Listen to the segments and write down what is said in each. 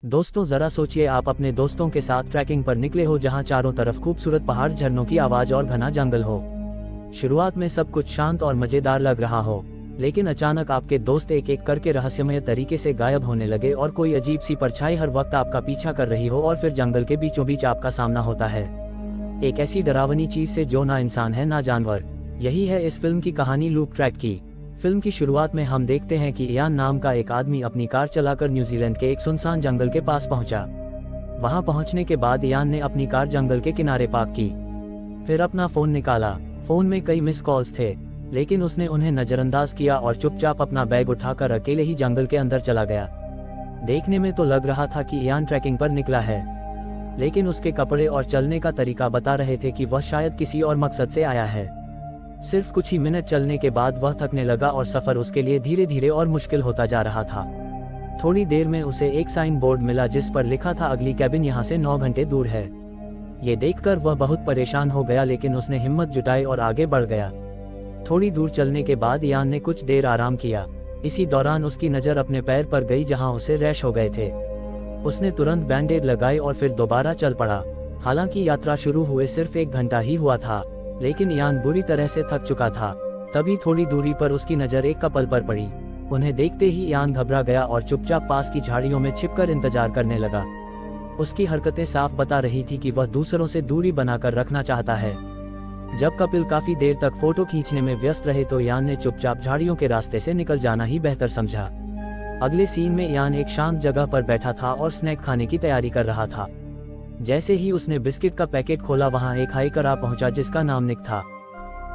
दोस्तों जरा सोचिए, आप अपने दोस्तों के साथ ट्रैकिंग पर निकले हो जहां चारों तरफ खूबसूरत पहाड़, झरनों की आवाज और घना जंगल हो। शुरुआत में सब कुछ शांत और मजेदार लग रहा हो, लेकिन अचानक आपके दोस्त एक एक करके रहस्यमय तरीके से गायब होने लगे और कोई अजीब सी परछाई हर वक्त आपका पीछा कर रही हो और फिर जंगल के बीचों बीच आपका सामना होता है एक ऐसी डरावनी चीज से जो ना इंसान है ना जानवर। यही है इस फिल्म की कहानी, लूप ट्रैक की। फिल्म की शुरुआत में हम देखते हैं कि इयान नाम का एक आदमी अपनी कार चलाकर न्यूजीलैंड के एक सुनसान जंगल के पास पहुंचा। वहां पहुंचने के बाद इयान ने अपनी कार जंगल के किनारे पार्क की, फिर अपना फोन निकाला। फोन में कई मिस कॉल्स थे, लेकिन उसने उन्हें नजरअंदाज किया और चुपचाप अपना बैग उठाकर अकेले ही जंगल के अंदर चला गया। देखने में तो लग रहा था कि इयान ट्रैकिंग पर निकला है, लेकिन उसके कपड़े और चलने का तरीका बता रहे थे कि वह शायद किसी और मकसद से आया है। सिर्फ कुछ ही मिनट चलने के बाद वह थकने लगा और सफर उसके लिए धीरे धीरे और मुश्किल होता जा रहा था। थोड़ी देर में उसे एक साइन बोर्ड मिला जिस पर लिखा था, अगली कैबिन यहाँ से 9 घंटे दूर है। ये देखकर वह बहुत परेशान हो गया, लेकिन उसने हिम्मत जुटाई और आगे बढ़ गया। थोड़ी दूर चलने के बाद इयान ने कुछ देर आराम किया। इसी दौरान उसकी नज़र अपने पैर पर गई जहां उसे रैश हो गए थे। उसने तुरंत बैंडेड लगाई और फिर दोबारा चल पड़ा। हालांकि यात्रा शुरू हुए सिर्फ 1 घंटा ही हुआ था, लेकिन इयान बुरी तरह से थक चुका था। तभी थोड़ी दूरी पर उसकी नज़र एक कपल पर पड़ी। उन्हें देखते ही इयान घबरा गया और चुपचाप पास की झाड़ियों में छिपकर इंतजार करने लगा। उसकी हरकतें साफ बता रही थी कि वह दूसरों से दूरी बनाकर रखना चाहता है। जब कपिल काफी देर तक फोटो खींचने में व्यस्त रहे तो इयान ने चुपचाप झाड़ियों के रास्ते से निकल जाना ही बेहतर समझा। अगले सीन में इयान एक शांत जगह पर बैठा था और स्नैक खाने की तैयारी कर रहा था। जैसे ही उसने बिस्किट का पैकेट खोला, वहां एक हाइकर आ पहुंचा जिसका नाम निक था।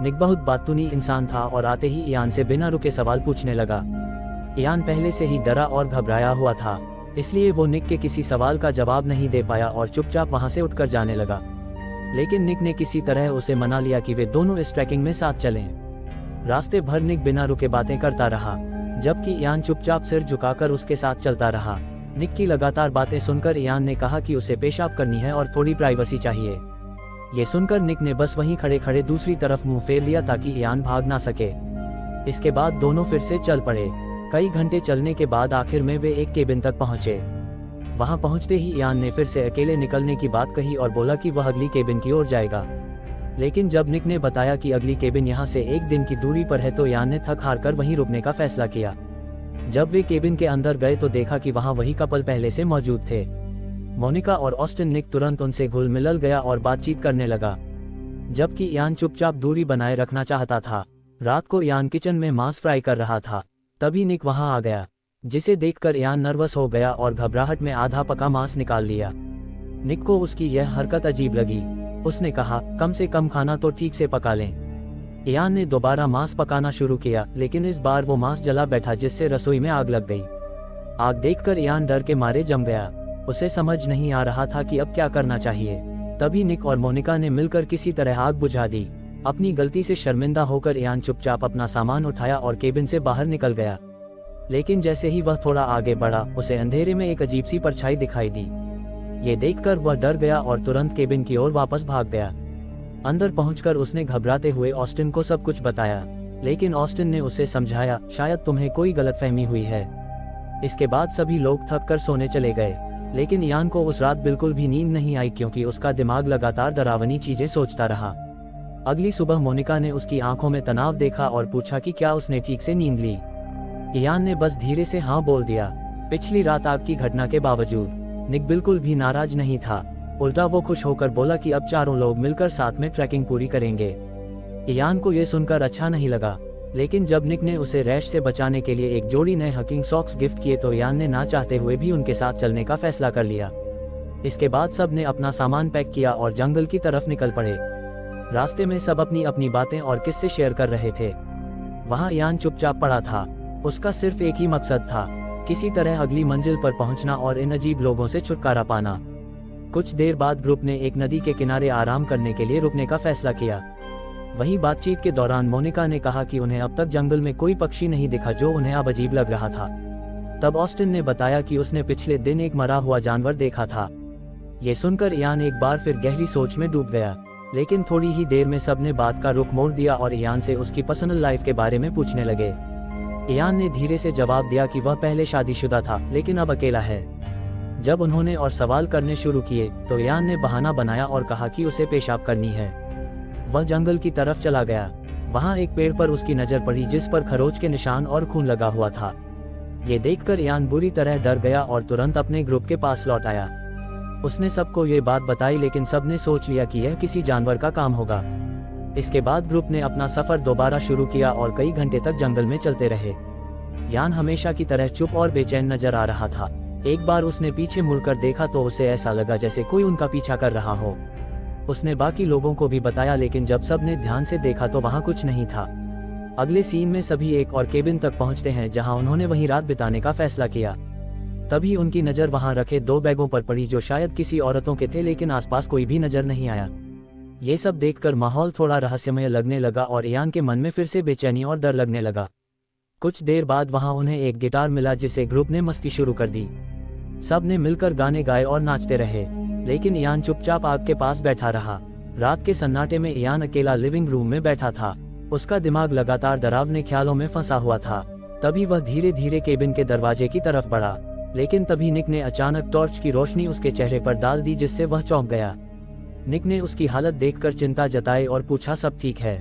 निक बहुत बातूनी इंसान था और आते ही इयान से बिना रुके सवाल पूछने लगा। इयान पहले से ही डरा और घबराया हुआ था, इसलिए वो निक के किसी सवाल का जवाब नहीं दे पाया और चुपचाप वहां से उठकर जाने लगा। लेकिन निक ने किसी तरह उसे मना लिया कि वे दोनों इस ट्रैकिंग में साथ चलें। रास्ते भर निक बिना रुके बातें करता रहा, जबकि इयान चुपचाप सिर झुकाकर उसके साथ चलता रहा। निक की लगातार बातें सुनकर इयान ने कहा कि उसे पेशाब करनी है और थोड़ी प्राइवेसी चाहिए। ये सुनकर निक ने बस वहीं खड़े खड़े दूसरी तरफ मुंह फेर लिया ताकि इयान भाग ना सके। इसके बाद दोनों फिर से चल पड़े। कई घंटे चलने के बाद आखिर में वे एक केबिन तक पहुंचे। वहां पहुंचते ही इयान ने फिर से अकेले निकलने की बात कही और बोला कि वह अगली केबिन की ओर जाएगा। लेकिन जब निक ने बताया कि अगली केबिन यहाँ से 1 दिन की दूरी पर है तो इयान ने थक हार कर वहीं रुकने का फैसला किया। जब वे केबिन के अंदर गए तो देखा कि वहां वही कपल पहले से मौजूद थे। मोनिका और ऑस्टिन। निक तुरंत उनसे घुल मिल गया और बातचीत करने लगा, जबकि इयान चुपचाप दूरी बनाए रखना चाहता था। रात को इयान किचन में मांस फ्राई कर रहा था, तभी निक वहां आ गया, जिसे देखकर इयान नर्वस हो गया और घबराहट में आधा पका मांस निकाल लिया। निक को उसकी यह हरकत अजीब लगी। उसने कहा, कम से कम खाना तो ठीक से पका लें। इयान ने दोबारा मांस पकाना शुरू किया, लेकिन इस बार वो मांस जला बैठा जिससे रसोई में आग लग गई। आग देखकर इयान डर के मारे जम गया। उसे समझ नहीं आ रहा था कि अब क्या करना चाहिए। तभी निक और मोनिका ने मिलकर किसी तरह आग बुझा दी। अपनी गलती से शर्मिंदा होकर इयान चुपचाप अपना सामान उठाया और केबिन से बाहर निकल गया। लेकिन जैसे ही वह थोड़ा आगे बढ़ा, उसे अंधेरे में एक अजीब सी परछाई दिखाई दी। ये देखकर वह डर गया और तुरंत केबिन की ओर वापस भाग गया। अंदर पहुंचकर उसने घबराते हुए ऑस्टिन को सब कुछ बताया, लेकिन ऑस्टिन ने उसे समझाया, शायद तुम्हें कोई गलतफहमी हुई है। इसके बाद सभी लोग थक कर सोने चले गए, लेकिन इयान को उस रात बिल्कुल भी नींद नहीं आई क्योंकि उसका दिमाग लगातार डरावनी चीजें सोचता रहा। अगली सुबह मोनिका ने उसकी आंखों में तनाव देखा और पूछा कि क्या उसने ठीक से नींद ली। इयान ने बस धीरे से हाँ बोल दिया। पिछली रात आग की घटना के बावजूद निक बिल्कुल भी नाराज नहीं था। उल्टा वो खुश होकर बोला कि अब चारों लोग मिलकर साथ में ट्रैकिंग पूरी करेंगे। इयान को यह सुनकर अच्छा नहीं लगा, लेकिन जब निक ने उसे रैश से बचाने के लिए एक जोड़ी नए हकिंग सॉक्स गिफ्ट किए तो इयान ने ना चाहते हुए भी उनके साथ चलने का फैसला कर लिया। इसके बाद सब ने अपना सामान पैक किया और जंगल की तरफ निकल पड़े। रास्ते में सब अपनी अपनी बातें और किस्से शेयर कर रहे थे। वहां इयान चुपचाप पड़ा था। उसका सिर्फ एक ही मकसद था, किसी तरह अगली मंजिल पर पहुंचना और इन अजीब लोगों से छुटकारा पाना। कुछ देर बाद ग्रुप ने एक नदी के किनारे आराम करने के लिए रुकने का फैसला किया। वहीं बातचीत के दौरान मोनिका ने कहा कि उन्हें अब तक जंगल में कोई पक्षी नहीं दिखा जो उन्हें अब अजीब लग रहा था। तब ऑस्टिन ने बताया कि उसने पिछले दिन एक मरा हुआ जानवर देखा था। ये सुनकर इयान एक बार फिर गहरी सोच में डूब गया, लेकिन थोड़ी ही देर में सबने बात का रुख मोड़ दिया और इयान से उसकी पर्सनल लाइफ के बारे में पूछने लगे। इयान ने धीरे से जवाब दिया कि वह पहले शादीशुदा था, लेकिन अब अकेला है। जब उन्होंने और सवाल करने शुरू किए तो यान ने बहाना बनाया और कहा कि उसे पेशाब करनी है। वह जंगल की तरफ चला गया। वहां एक पेड़ पर उसकी नजर पड़ी जिस पर खरोच के निशान और खून लगा हुआ था। ये देखकर यान बुरी तरह डर गया और तुरंत अपने ग्रुप के पास लौट आया। उसने सबको ये बात बताई, लेकिन सबने सोच लिया कि यह किसी जानवर का काम होगा। इसके बाद ग्रुप ने अपना सफर दोबारा शुरू किया और कई घंटे तक जंगल में चलते रहे। यान हमेशा की तरह चुप और बेचैन नजर आ रहा था। एक बार उसने पीछे मुड़कर देखा तो उसे ऐसा लगा जैसे कोई उनका पीछा कर रहा हो। उसने बाकी लोगों को भी बताया, लेकिन जब सबने ध्यान से देखा तो वहां कुछ नहीं था। अगले सीन में सभी एक और केबिन तक पहुंचते हैं जहां उन्होंने वहीं रात बिताने का फैसला किया। तभी उनकी नजर वहां रखे 2 बैगों पर पड़ी जो शायद किसी औरतों के थे, लेकिन आसपास कोई भी नजर नहीं आया। ये सब देखकर माहौल थोड़ा रहस्यमय लगने लगा और यान के मन में फिर से बेचैनी और डर लगने लगा। कुछ देर बाद वहां उन्हें एक गिटार मिला जिसे ग्रुप ने मस्ती शुरू कर दी। सब ने मिलकर गाने गाए और नाचते रहे, लेकिन यान चुपचाप आग के पास बैठा रहा। रात के सन्नाटे में यान अकेला लिविंग रूम में बैठा था। उसका दिमाग लगातार डरावने ख्यालों में फंसा हुआ था। तभी वह धीरे धीरे केबिन के दरवाजे की तरफ बढ़ा, लेकिन तभी निक ने अचानक टॉर्च की रोशनी उसके चेहरे पर डाल दी जिससे वह चौंक गया। निक ने उसकी हालत देखकर चिंता जताई और पूछा सब ठीक है।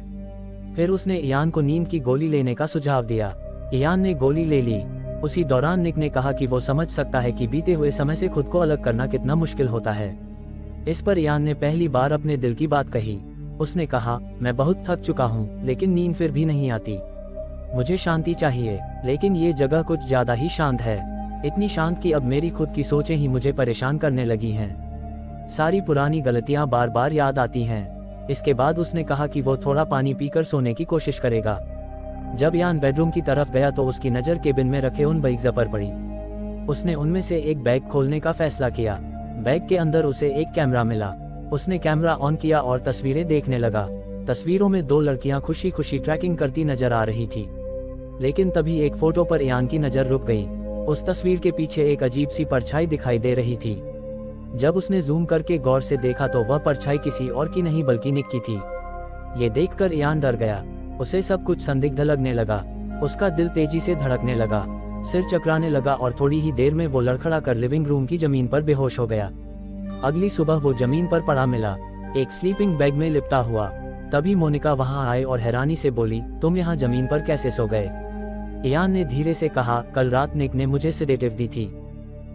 फिर उसने यान को नींद की गोली लेने का सुझाव दिया। यान ने गोली ले ली। उसी दौरान निक ने कहा कि वो समझ सकता है कि बीते हुए समय से खुद को अलग करना कितना मुश्किल होता है। इस पर यान ने पहली बार अपने दिल की बात कही। उसने कहा, मैं बहुत थक चुका हूँ, लेकिन नींद फिर भी नहीं आती। मुझे शांति चाहिए, लेकिन ये जगह कुछ ज्यादा ही शांत है। इतनी शांत कि अब मेरी खुद की सोचें ही मुझे परेशान करने लगी हैं। सारी पुरानी गलतियां बार बार याद आती हैं। इसके बाद उसने कहा कि वो थोड़ा पानी पीकर सोने की कोशिश करेगा। जब यान बेडरूम की तरफ गया तो उसकी नज़र केबिन में रखे उन बैग्स पर पड़ी। उसने उनमें से एक बैग खोलने का फैसला किया। बैग के अंदर उसे एक कैमरा मिला। उसने कैमरा ऑन किया और तस्वीरें देखने लगा। तस्वीरों में 2 लड़कियां खुशी खुशी ट्रैकिंग करती नजर आ रही थी, लेकिन तभी एक फोटो पर यान की नज़र रुक गई। उस तस्वीर के पीछे एक अजीब सी परछाई दिखाई दे रही थी। जब उसने जूम करके गौर से देखा तो वह परछाई किसी और की नहीं बल्कि निक की थी। ये देखकर यान डर गया। उसे सब कुछ संदिग्ध लगने लगा। उसका दिल तेजी से धड़कने लगा, सिर चकराने लगा और थोड़ी ही देर में वो लड़खड़ा कर लिविंग रूम की जमीन पर बेहोश हो गया। अगली सुबह वो जमीन पर पड़ा मिला, एक स्लीपिंग बैग में लिपटा हुआ। तभी मोनिका वहां आए और हैरानी से बोली, तुम यहाँ जमीन पर कैसे सो गए? यान ने धीरे से कहा, कल रात निक ने मुझे सेडेटिव दी थी।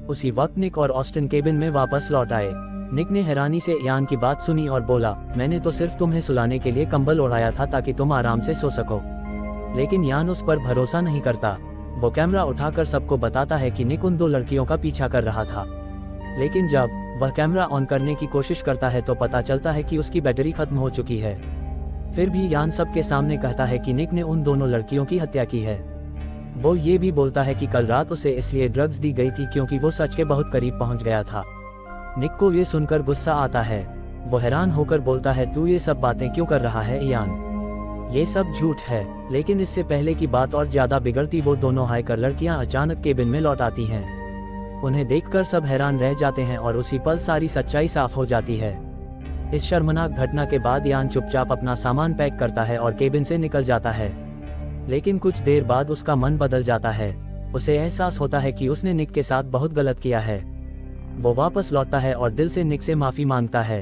उसी वक्त निक और ऑस्टिन केबिन में वापस लौट आए। निक ने हैरानी से यान की बात सुनी और बोला, मैंने तो सिर्फ तुम्हें सुलाने के लिए कंबल ओढ़ाया था ताकि तुम आराम से सो सको। लेकिन यान उस पर भरोसा नहीं करता। वो कैमरा उठाकर सबको बताता है कि निक उन 2 लड़कियों का पीछा कर रहा था। लेकिन जब वह कैमरा ऑन करने की कोशिश करता है तो पता चलता है कि उसकी बैटरी खत्म हो चुकी है। फिर भी यान सबके सामने कहता है कि निक ने उन दोनों लड़कियों की हत्या की है। वो ये भी बोलता है कि कल रात उसे इसलिए ड्रग्स दी गई थी क्योंकि वो सच के बहुत करीब पहुंच गया था। निक को ये सुनकर गुस्सा आता है। वो हैरान होकर बोलता है, तू ये सब बातें क्यों कर रहा है यान? ये सब झूठ है। लेकिन इससे पहले की बात और ज्यादा बिगड़ती वो दोनों हाइकर लड़कियां अचानक केबिन में लौट आती हैं। उन्हें देखकर सब हैरान रह जाते हैं और उसी पल सारी सच्चाई साफ हो जाती है। इस शर्मनाक घटना के बाद यान चुपचाप अपना सामान पैक करता है और केबिन से निकल जाता है। लेकिन कुछ देर बाद उसका मन बदल जाता है। उसे एहसास होता है कि उसने निक के साथ बहुत गलत किया है। वो वापस लौटता है और दिल से निक से माफी मांगता है।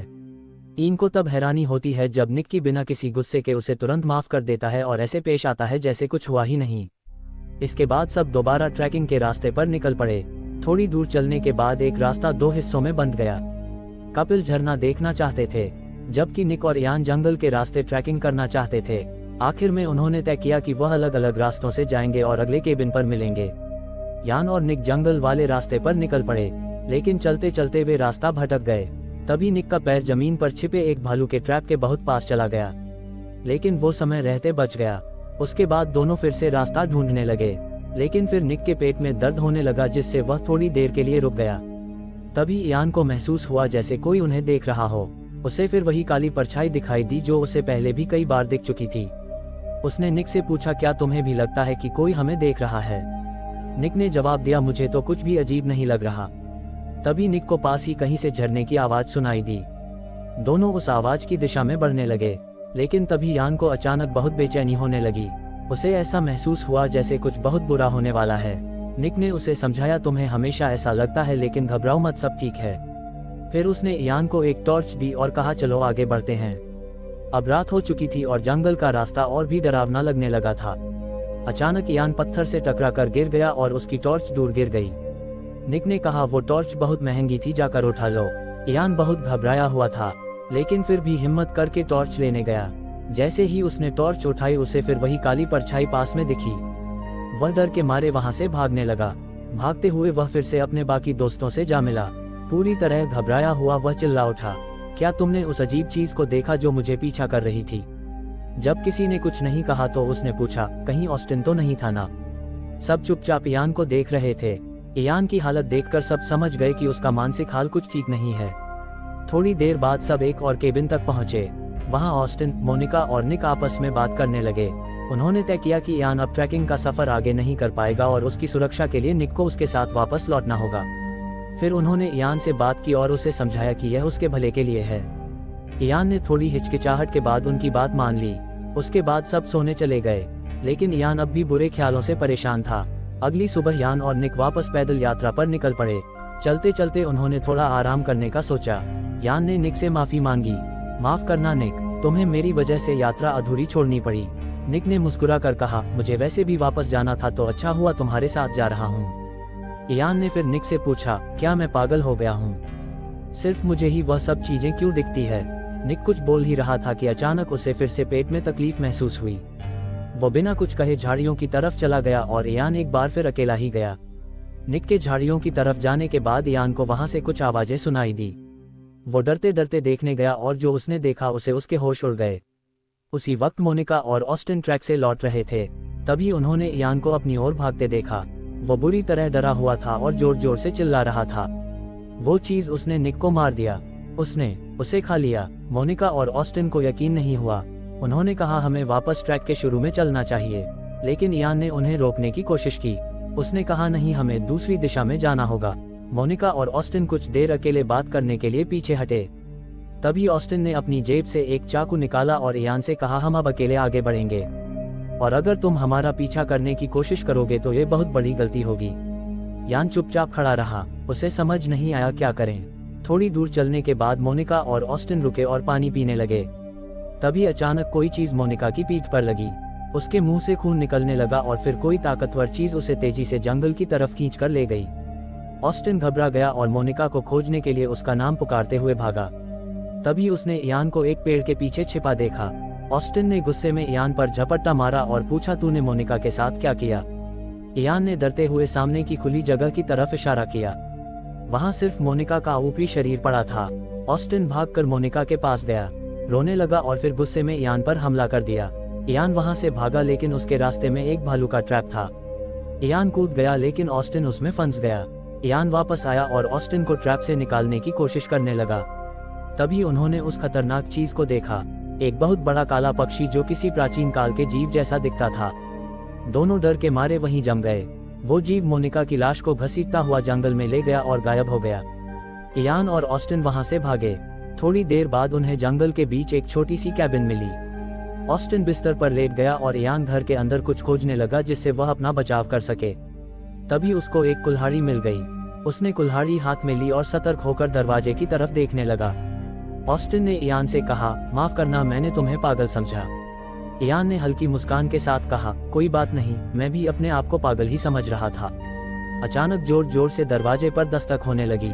इनको तब हैरानी होती है जब निक की बिना किसी गुस्से के उसे तुरंत माफ कर देता है और ऐसे पेश आता है जैसे कुछ हुआ ही नहीं। इसके बाद सब दोबारा ट्रैकिंग के रास्ते पर निकल पड़े। थोड़ी दूर चलने के बाद एक रास्ता 2 हिस्सों में बंट गया। कपिल झरना देखना चाहते थे, जबकि निक और यान जंगल के रास्ते ट्रैकिंग करना चाहते थे। आखिर में उन्होंने तय किया कि वह अलग अलग रास्तों से जाएंगे और अगले केबिन पर मिलेंगे। यान और निक जंगल वाले रास्ते पर निकल पड़े, लेकिन चलते चलते वे रास्ता भटक गए। तभी निक का पैर जमीन पर छिपे एक भालू के ट्रैप के बहुत पास चला गया, लेकिन वो समय रहते बच गया। उसके बाद दोनों फिर से रास्ता ढूंढने लगे, लेकिन फिर निक के पेट में दर्द होने लगा जिससे वह थोड़ी देर के लिए रुक गया। तभी यान को महसूस हुआ जैसे कोई उन्हें देख रहा हो। उसे फिर वही काली परछाई दिखाई दी जो उसे पहले भी कई बार दिख चुकी थी। उसने निक से पूछा, क्या तुम्हें भी लगता है कि कोई हमें देख रहा है? निक ने जवाब दिया, मुझे तो कुछ भी अजीब नहीं लग रहा। तभी निक को पास ही कहीं से झरने की आवाज सुनाई दी। दोनों उस आवाज की दिशा में बढ़ने लगे, लेकिन तभी यान को अचानक बहुत बेचैनी होने लगी। उसे ऐसा महसूस हुआ जैसे कुछ बहुत बुरा होने वाला है। निक ने उसे समझाया, तुम्हें हमेशा ऐसा लगता है, लेकिन घबराओ मत, सब ठीक है। फिर उसने इयान को एक टॉर्च दी और कहा, चलो आगे बढ़ते हैं। अब रात हो चुकी थी और जंगल का रास्ता और भी डरावना लगने लगा था। अचानक इयान पत्थर से टकरा कर गिर गया और उसकी टॉर्च दूर गिर गई। निक ने कहा, वो टॉर्च बहुत महंगी थी, जाकर उठा लो। इयान बहुत घबराया हुआ था, लेकिन फिर भी हिम्मत करके टॉर्च लेने गया। जैसे ही उसने टॉर्च उठाई, उसे फिर वही काली परछाई पास में दिखी। वह डर के मारे वहां से भागने लगा। भागते हुए वह फिर से अपने बाकी दोस्तों से जा मिला। पूरी तरह घबराया हुआ वह चिल्ला उठा, क्या तुमने उस अजीब चीज को देखा जो मुझे पीछा कर रही थी? जब किसी ने कुछ नहीं कहा तो उसने पूछा, कहीं ऑस्टिन तो नहीं था ना? सब चुपचाप इयान को देख रहे थे। इयान की हालत देखकर सब समझ गए कि उसका मानसिक हाल कुछ ठीक नहीं है। थोड़ी देर बाद सब एक और केबिन तक पहुंचे। वहां ऑस्टिन, मोनिका और निक आपस में बात करने लगे। उन्होंने तय किया कि इयान अब ट्रैकिंग का सफर आगे नहीं कर पाएगा और उसकी सुरक्षा के लिए निक को उसके साथ वापस लौटना होगा। फिर उन्होंने इयान से बात की और उसे समझाया कि यह उसके भले के लिए है। इयान ने थोड़ी हिचकिचाहट के बाद उनकी बात मान ली। उसके बाद सब सोने चले गए, लेकिन इयान अब भी बुरे ख्यालों से परेशान था। अगली सुबह इयान और निक वापस पैदल यात्रा पर निकल पड़े। चलते चलते उन्होंने थोड़ा आराम करने का सोचा। इयान ने निक से माफी मांगी, माफ करना निक, तुम्हें मेरी वजह से यात्रा अधूरी छोड़नी पड़ी। निक ने मुस्कुरा कर कहा, मुझे वैसे भी वापस जाना था, तो अच्छा हुआ तुम्हारे साथ जा रहा हूँ। इयान ने फिर निक से पूछा, क्या मैं पागल हो गया हूँ? सिर्फ मुझे ही वह सब चीजें क्यों दिखती है? निक कुछ बोल ही रहा था कि अचानक उसे फिर से पेट में तकलीफ महसूस हुई। वो बिना कुछ कहे झाड़ियों की तरफ चला गया और इयान एक बार फिर अकेला ही गया। निक के झाड़ियों की तरफ जाने के बाद इयान को वहां से कुछ आवाजें सुनाई दी। वो डरते डरते देखने गया और जो उसने देखा उसे उसके होश उड़ गए। उसी वक्त मोनिका और ऑस्टिन ट्रैक से लौट रहे थे। तभी उन्होंने इयान को अपनी ओर भागते देखा। वो बुरी तरह डरा हुआ था और जोर जोर से चिल्ला रहा था। वो चीज उसने निक को मार दिया, उसने उसे खा लिया। मोनिका और ऑस्टिन को यकीन नहीं हुआ। उन्होंने कहा, हमें वापस ट्रैक के शुरू में चलना चाहिए, लेकिन इयान ने उन्हें रोकने की कोशिश की। उसने कहा, नहीं, हमें दूसरी दिशा में जाना होगा। मोनिका और ऑस्टिन कुछ देर अकेले बात करने के लिए पीछे हटे। तभी ऑस्टिन ने अपनी जेब से एक चाकू निकाला और इयान से कहा, हम अब अकेले आगे बढ़ेंगे, और अगर तुम हमारा पीछा करने की कोशिश करोगे तो ये बहुत बड़ी गलती होगी। इयान चुपचाप खड़ा रहा, उसे समझ नहीं आया क्या करें। थोड़ी दूर चलने के बाद मोनिका और ऑस्टिन रुके और पानी पीने लगे। तभी अचानक कोई चीज मोनिका की पीठ पर लगी। उसके मुंह से खून निकलने लगा और फिर कोई ताकतवर चीज उसे तेजी से जंगल की तरफ खींचकर ले गई। ऑस्टिन घबरा गया और मोनिका को खोजने के लिए उसका नाम पुकारते हुए भागा। तभी उसने इयान को एक पेड़ के पीछे छिपा देखा। ऑस्टिन ने गुस्से में इयान पर झपट्टा मारा और पूछा, तूने मोनिका के साथ क्या किया? इयान ने डरते हुए सामने की खुली जगह की तरफ इशारा किया। वहां सिर्फ मोनिका का ऊपरी शरीर पड़ा था। ऑस्टिन भागकर मोनिका के पास गया, रोने लगा और फिर गुस्से में इयान पर हमला कर दिया। इयान वहां से भागा, लेकिन उसके रास्ते में एक भालू का ट्रैप था। इयान कूद गया, लेकिन ऑस्टिन उसमें फंस गया। इयान वापस आया और ऑस्टिन को ट्रैप से निकालने की कोशिश करने लगा। तभी उन्होंने उस खतरनाक चीज को देखा, एक बहुत बड़ा काला पक्षी जो किसी प्राचीन काल के जीव जैसा दिखता था। दोनों डर के मारे वहीं जम गए। वो जीव मोनिका की लाश को घसीटता हुआ जंगल में ले गया और गायब हो गया। इयान और ऑस्टिन वहां से भागे। थोड़ी देर बाद उन्हें जंगल के बीच एक छोटी सी कैबिन मिली। ऑस्टिन बिस्तर पर लेट गया और इयान घर के अंदर कुछ खोजने लगा जिससे वह अपना बचाव कर सके। तभी उसको एक कुल्हाड़ी मिल गई। उसने कुल्हाड़ी हाथ में ली और सतर्क होकर दरवाजे की तरफ देखने लगा। ऑस्टिन ने इयान से कहा, माफ करना, मैंने तुम्हें पागल समझा। इयान ने हल्की मुस्कान के साथ कहा, कोई बात नहीं, मैं भी अपने आप को पागल ही समझ रहा था। अचानक जोर जोर से दरवाजे पर दस्तक होने लगी।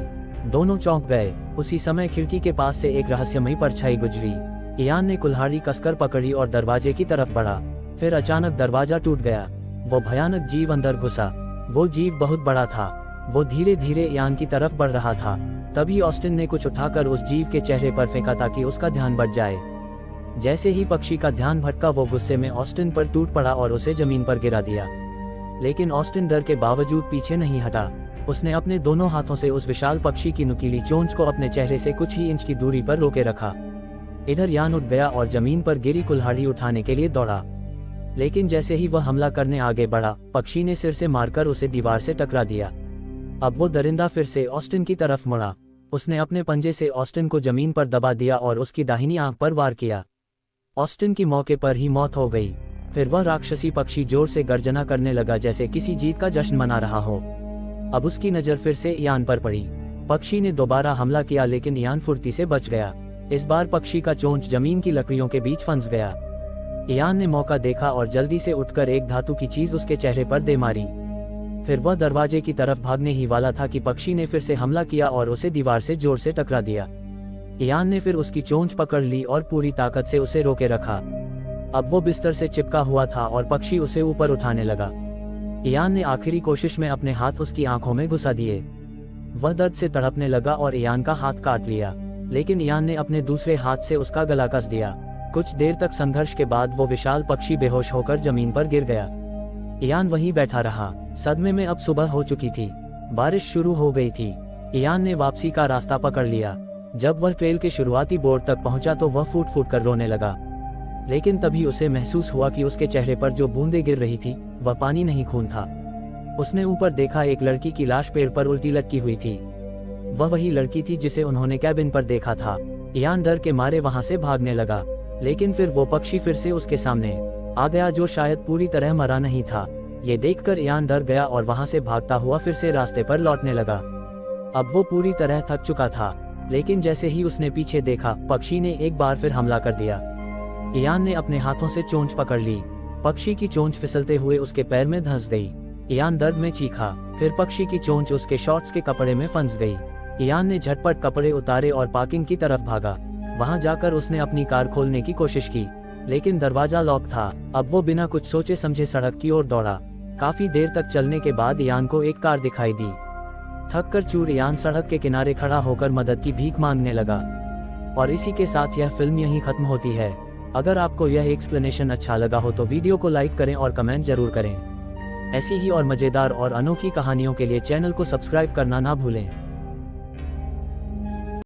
दोनों चौंक गए। उसी समय खिड़की के पास से एक रहस्यमयी परछाई गुजरी। इयान ने कुल्हाड़ी कसकर पकड़ी और दरवाजे की तरफ बढ़ा। फिर अचानक दरवाजा टूट गया। वो भयानक जीव अंदर घुसा। वो जीव बहुत बड़ा था। वो धीरे धीरे इयान की तरफ बढ़ रहा था। तभी ऑस्टिन ने कुछ उठाकर उस जीव के चेहरे पर फेंका ताकि उसका ध्यान भटक जाए। जैसे ही पक्षी का ध्यान भटका, वो गुस्से में ऑस्टिन पर टूट पड़ा और उसे जमीन पर गिरा दिया। लेकिन ऑस्टिन डर के बावजूद पीछे नहीं हटा। उसने अपने दोनों हाथों से उस विशाल पक्षी की नुकीली चोंच को अपने चेहरे से कुछ ही इंच की दूरी पर रोके रखा। इधर इयान उठ गया और जमीन पर गिरी कुल्हाड़ी उठाने के लिए दौड़ा। लेकिन जैसे ही वह हमला करने आगे बढ़ा, पक्षी ने सिर से मारकर उसे दीवार से टकरा दिया। अब वो दरिंदा फिर से ऑस्टिन की तरफ मुड़ा। उसने अपने पंजे से ऑस्टिन को जमीन पर दबा दिया और उसकी दाहिनी आंख पर वार किया। ऑस्टिन की मौके पर ही मौत हो गई। फिर वह राक्षसी पक्षी जोर से गर्जना करने लगा जैसे किसी जीत का जश्न मना रहा हो। अब उसकी नज़र फिर से इयान पर पड़ी। पक्षी ने दोबारा हमला किया लेकिन इयान फुर्ती से बच गया। इस बार पक्षी का चोंच जमीन की लकड़ियों के बीच फंस गया। इयान ने मौका देखा और जल्दी से उठकर एक धातु की चीज उसके चेहरे पर दे मारी। फिर वह दरवाजे की तरफ भागने ही वाला था कि पक्षी ने फिर से हमला किया और उसे दीवार से जोर से टकरा दिया। इयान ने फिर उसकी चोंच पकड़ ली और पूरी ताकत से उसे रोके रखा। अब वो बिस्तर से चिपका हुआ था और पक्षी उसे ऊपर उठाने लगा। इयान ने आखिरी कोशिश में अपने हाथ उसकी आंखों में घुसा दिए। वह दर्द से तड़पने लगा और इयान का हाथ काट लिया, लेकिन इयान ने अपने दूसरे हाथ से उसका गला कस दिया। कुछ देर तक संघर्ष के बाद वो विशाल पक्षी बेहोश होकर जमीन पर गिर गया। इयान वहीं बैठा रहा। सदमे में अब सुबह हो चुकी थी। बारिश शुरू हो गई थी। इयान ने वापसी का रास्ता पकड़ लिया। जब वह ट्रेल के शुरुआती बोर्ड तक पहुंचा तो वह फूट फूट कर रोने लगा, लेकिन तभी उसे महसूस हुआ कि उसके चेहरे पर जो बूंदें गिर रही थी वह पानी नहीं खून था। उसने ऊपर देखा, एक लड़की की लाश पेड़ पर उल्टी लटकी हुई थी। वह वही लड़की थी जिसे उन्होंने कैबिन पर देखा था। इयान डर के मारे वहां से भागने लगा, लेकिन फिर वो पक्षी फिर से उसके सामने आ गया जो शायद पूरी तरह मरा नहीं था। ये देखकर इयान डर गया और वहां से भागता हुआ फिर से रास्ते पर लौटने लगा। अब वो पूरी तरह थक चुका था, लेकिन जैसे ही उसने पीछे देखा, पक्षी ने एक बार फिर हमला कर दिया। इयान ने अपने हाथों से चोंच पकड़ ली। पक्षी की चोंच फिसलते हुए उसके पैर में धंस गई। इयान दर्द में चीखा। फिर पक्षी की चोंच उसके शॉर्ट्स के कपड़े में फंस गई। इयान ने झटपट कपड़े उतारे और पार्किंग की तरफ भागा। वहां जाकर उसने अपनी कार खोलने की कोशिश की, लेकिन दरवाजा लॉक था। अब वो बिना कुछ सोचे समझे सड़क की ओर दौड़ा। काफी देर तक चलने के बाद इयान को एक कार दिखाई दी। थक कर चूर इयान सड़क के किनारे खड़ा होकर मदद की भीख मांगने लगा। और इसी के साथ यह फिल्म यहीं खत्म होती है। अगर आपको यह एक्सप्लेनेशन अच्छा लगा हो तो वीडियो को लाइक करें और कमेंट जरूर करें। ऐसी ही और मजेदार और अनोखी कहानियों के लिए चैनल को सब्सक्राइब करना ना भूलें।